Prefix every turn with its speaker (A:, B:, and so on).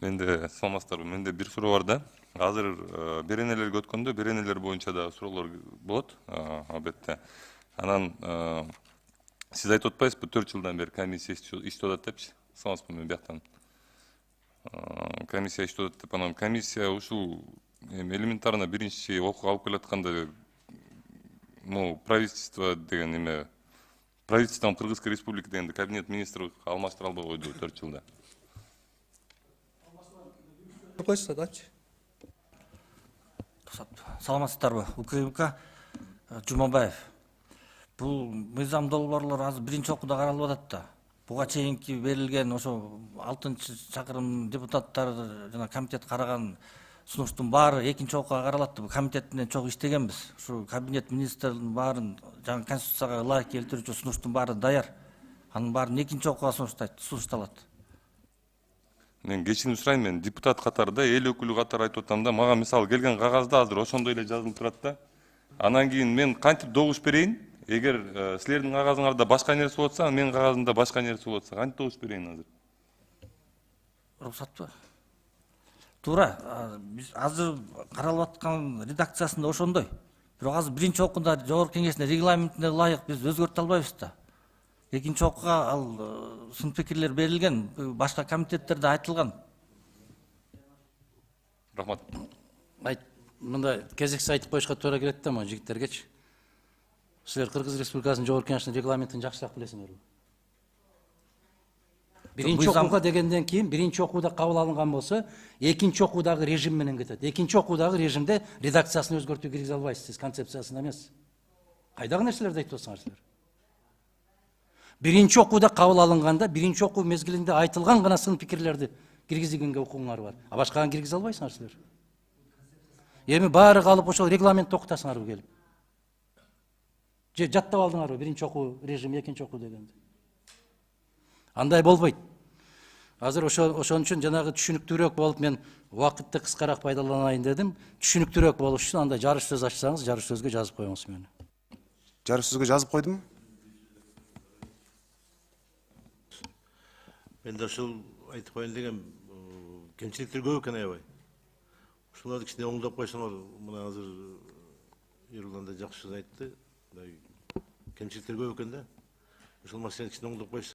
A: Менде саламатсыздарбы. Менде бир суроо бар да. Азыр беренелерге өткөндө беренелер боюнча да суроолор болот албетте. Анан сиз айтып атпайсызбы, 4 жылдан бери комиссия иштеп атат депчи. Саламатсызбы, мен бияктан. Комиссия иштеп атат деп, анан комиссия ушул элементарно биринчи окууга алып келатканда, правительство деген эме, правительством Кыргызской республики дегенде кабинет министров алмаштыра албай койду 4 жылда.
B: Саламатсыздарбы, УКМК Жумабаев. Бул мыйзам долбоорлор азыр биринчи окууда каралып атат да. Буга чейинки берилген ошо 6-чакырым депутаттар жана комитет караган сунуштун баары экинчи окууга каралат. Комитет менен чогуу иштегенбиз. Ушу кабинет министрдин баарын жаңы конституцияга ылайык келтирүүчү сунуштун баары даяр. Анын баарын экинчи окууга сунушталат.
A: Мен кечирим сурайм, мен депутат катарында, эл өкүлү катары айтып атам да, мага мисалы келген кагазда азыр ошондой эле жазылып турат да. Анан кийин мен кантип добуш берейин? Эгер силердин кагазыңарда башка нерсе болуп атса, менин кагазымда башка нерсе болуп атса, кантип добуш берейин азыр?
B: Уруксатпы? Туура, биз азыр каралып аткан редакциясында ошондой. Бирок азыр биринчи окууда жогорку кеңештин регламентине ылайык биз өзгөртө албайбыз да. Экинчи окууга ал сын пикирлер берилген, башка комитеттерде айтылган.
A: Рахмат.
C: Мында кезексиз айтып коюшка туура келет да, жигиттергечи. Силер Кыргыз Республикасынын жогорку кеңешинин регламентин жакшыраак билесиңерби? Биринчи окууга дегенден кийин, биринчи окууда кабыл алынган болсо, экинчи окуудагы режим менен кетет. Экинчи окуудагы режимде редакциясын өзгөртүү киргизе албайсыз, сиз концепциясын эмес. Кайдагы нерселерди айтып атсыңар силер? Биринчи окууда кабыл алынганда, биринчи окуу мезгилинде айтылган гана сын пикирлерди киргизгенге укугуңар бар. Башкасын киргизе албайсыңар силер. Эми баары калып ошол регламентти окутасыңарбы келип? Же жаттап алдыңарбы биринчи окуу режим, экинчи окуу дегенди? Андай болбойт. Азыр ошон үчүн жанагы түшүнүктүүрөөк болуп, мен убакытты кыскараак пайдаланайын дедим. Түшүнүктүүрөөк болуш үчүн андай жарыш сөз ачсаңыз, жарыш сөзгө жазып коюңуз мени.
D: Жарыш сөзгө жазып койдум.
E: Мен да ушул айтып коеюн деген кемчиликтер көп экен аябай. Ушуларды кичине оңдоп койсоңор, мына азыр Эрулан да жакшы сөз айтты. Кемчиликтер көп экен да. Ушул маселени кичине оңдоп койсо